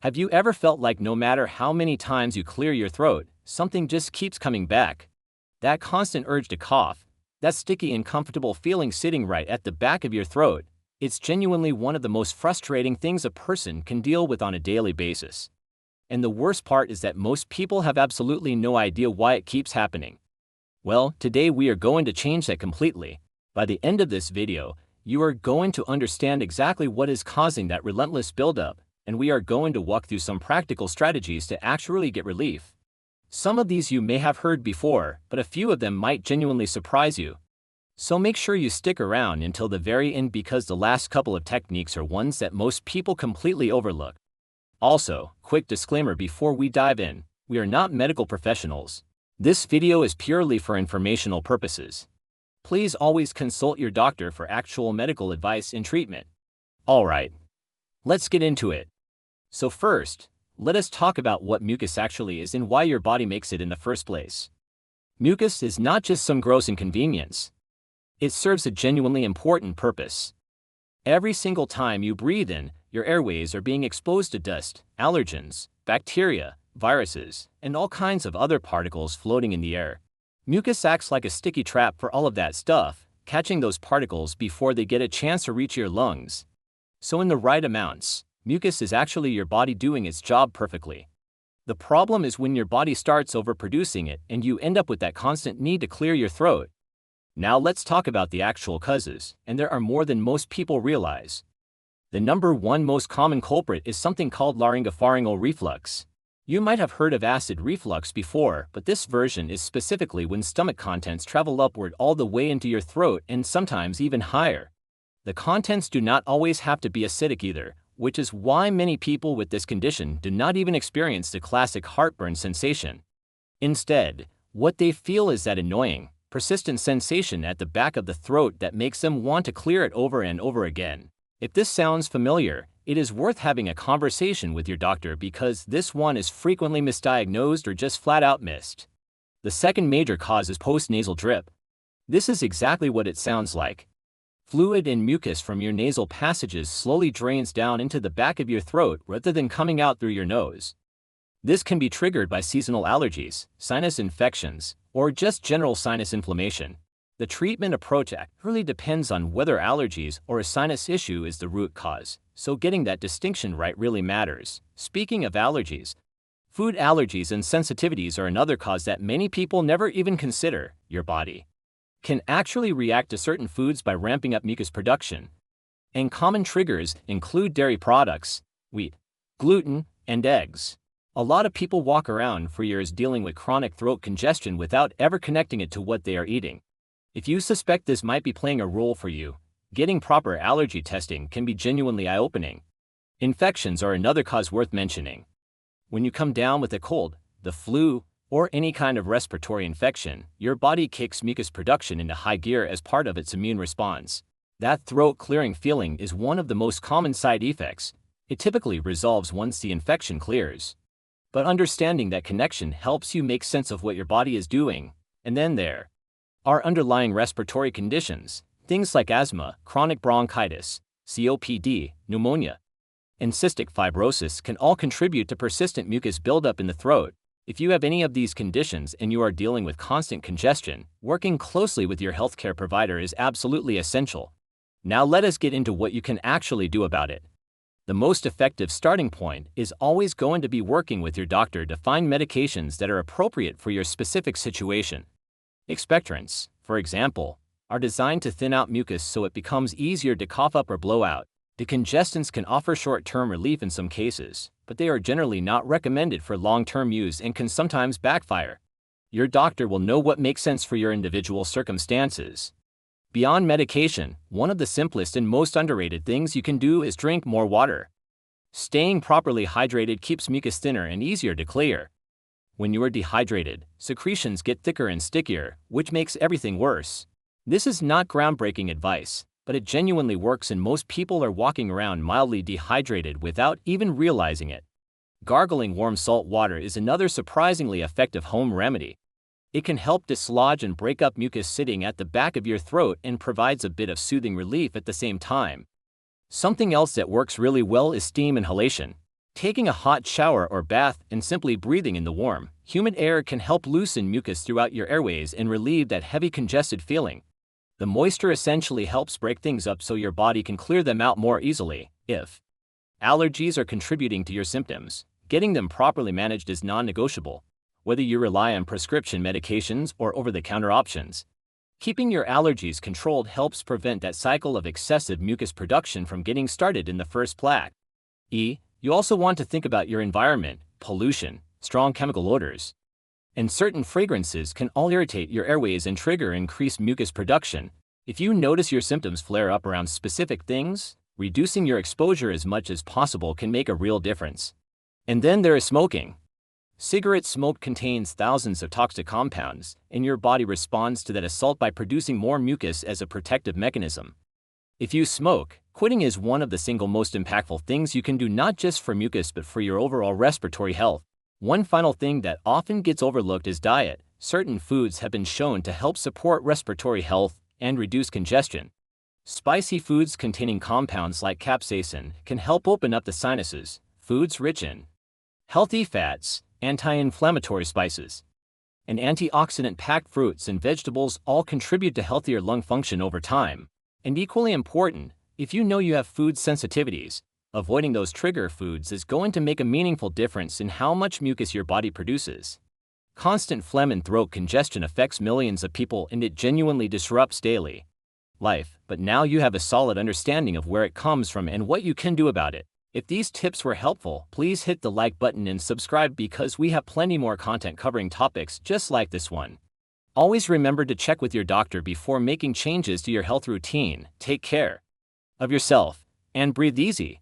Have you ever felt like no matter how many times you clear your throat, something just keeps coming back? That constant urge to cough, that sticky, uncomfortable feeling sitting right at the back of your throat, it's genuinely one of the most frustrating things a person can deal with on a daily basis. And the worst part is that most people have absolutely no idea why it keeps happening. Well, today we are going to change that completely. By the end of this video, you are going to understand exactly what is causing that relentless buildup, and we are going to walk through some practical strategies to actually get relief. Some of these you may have heard before, but a few of them might genuinely surprise you. So make sure you stick around until the very end because the last couple of techniques are ones that most people completely overlook. Also, quick disclaimer before we dive in, we are not medical professionals. This video is purely for informational purposes. Please always consult your doctor for actual medical advice and treatment. Alright, let's get into it. So first, let us talk about what mucus actually is and why your body makes it in the first place. Mucus is not just some gross inconvenience. It serves a genuinely important purpose. Every single time you breathe in, your airways are being exposed to dust, allergens, bacteria, viruses, and all kinds of other particles floating in the air. Mucus acts like a sticky trap for all of that stuff, catching those particles before they get a chance to reach your lungs. So in the right amounts, mucus is actually your body doing its job perfectly. The problem is when your body starts overproducing it and you end up with that constant need to clear your throat. Now let's talk about the actual causes, and there are more than most people realize. The number one most common culprit is something called laryngopharyngeal reflux. You might have heard of acid reflux before, but this version is specifically when stomach contents travel upward all the way into your throat and sometimes even higher. The contents do not always have to be acidic either, which is why many people with this condition do not even experience the classic heartburn sensation. Instead, what they feel is that annoying, persistent sensation at the back of the throat that makes them want to clear it over and over again. If this sounds familiar, it is worth having a conversation with your doctor because this one is frequently misdiagnosed or just flat out missed. The second major cause is postnasal drip. This is exactly what it sounds like. Fluid and mucus from your nasal passages slowly drains down into the back of your throat rather than coming out through your nose. This can be triggered by seasonal allergies, sinus infections, or just general sinus inflammation. The treatment approach really depends on whether allergies or a sinus issue is the root cause, so getting that distinction right really matters. Speaking of allergies, food allergies and sensitivities are another cause that many people never even consider. Your body can actually react to certain foods by ramping up mucus production. And common triggers include dairy products, wheat, gluten, and eggs. A lot of people walk around for years dealing with chronic throat congestion without ever connecting it to what they are eating. If you suspect this might be playing a role for you, getting proper allergy testing can be genuinely eye-opening. Infections are another cause worth mentioning. When you come down with a cold, the flu, or any kind of respiratory infection, your body kicks mucus production into high gear as part of its immune response. That throat-clearing feeling is one of the most common side effects. It typically resolves once the infection clears. But understanding that connection helps you make sense of what your body is doing, and then there are underlying respiratory conditions, things like asthma, chronic bronchitis, COPD, pneumonia, and cystic fibrosis can all contribute to persistent mucus buildup in the throat. If you have any of these conditions and you are dealing with constant congestion, working closely with your healthcare provider is absolutely essential. Now let us get into what you can actually do about it. The most effective starting point is always going to be working with your doctor to find medications that are appropriate for your specific situation. Expectorants, for example, are designed to thin out mucus so it becomes easier to cough up or blow out. Decongestants can offer short-term relief in some cases, but they are generally not recommended for long-term use and can sometimes backfire. Your doctor will know what makes sense for your individual circumstances. Beyond medication, one of the simplest and most underrated things you can do is drink more water. Staying properly hydrated keeps mucus thinner and easier to clear. When you are dehydrated, secretions get thicker and stickier, which makes everything worse. This is not groundbreaking advice, but it genuinely works and most people are walking around mildly dehydrated without even realizing it. Gargling warm salt water is another surprisingly effective home remedy. It can help dislodge and break up mucus sitting at the back of your throat and provides a bit of soothing relief at the same time. Something else that works really well is steam inhalation. Taking a hot shower or bath and simply breathing in the warm, humid air can help loosen mucus throughout your airways and relieve that heavy congested feeling. The moisture essentially helps break things up so your body can clear them out more easily. If allergies are contributing to your symptoms, getting them properly managed is non-negotiable, whether you rely on prescription medications or over-the-counter options. Keeping your allergies controlled helps prevent that cycle of excessive mucus production from getting started in the first place. You also want to think about your environment. Pollution, strong chemical odors, and certain fragrances can all irritate your airways and trigger increased mucus production. If you notice your symptoms flare up around specific things, reducing your exposure as much as possible can make a real difference. And then there is smoking. Cigarette smoke contains thousands of toxic compounds, and your body responds to that assault by producing more mucus as a protective mechanism. If you smoke, quitting is one of the single most impactful things you can do, not just for mucus but for your overall respiratory health. One final thing that often gets overlooked is diet. Certain foods have been shown to help support respiratory health and reduce congestion. Spicy foods containing compounds like capsaicin can help open up the sinuses. Foods rich in healthy fats, anti-inflammatory spices, and antioxidant-packed fruits and vegetables all contribute to healthier lung function over time. And equally important, if you know you have food sensitivities, avoiding those trigger foods is going to make a meaningful difference in how much mucus your body produces. Constant phlegm and throat congestion affects millions of people, and it genuinely disrupts daily life, but now you have a solid understanding of where it comes from and what you can do about it. If these tips were helpful, please hit the like button and subscribe because we have plenty more content covering topics just like this one. Always remember to check with your doctor before making changes to your health routine. Take care of yourself and breathe easy.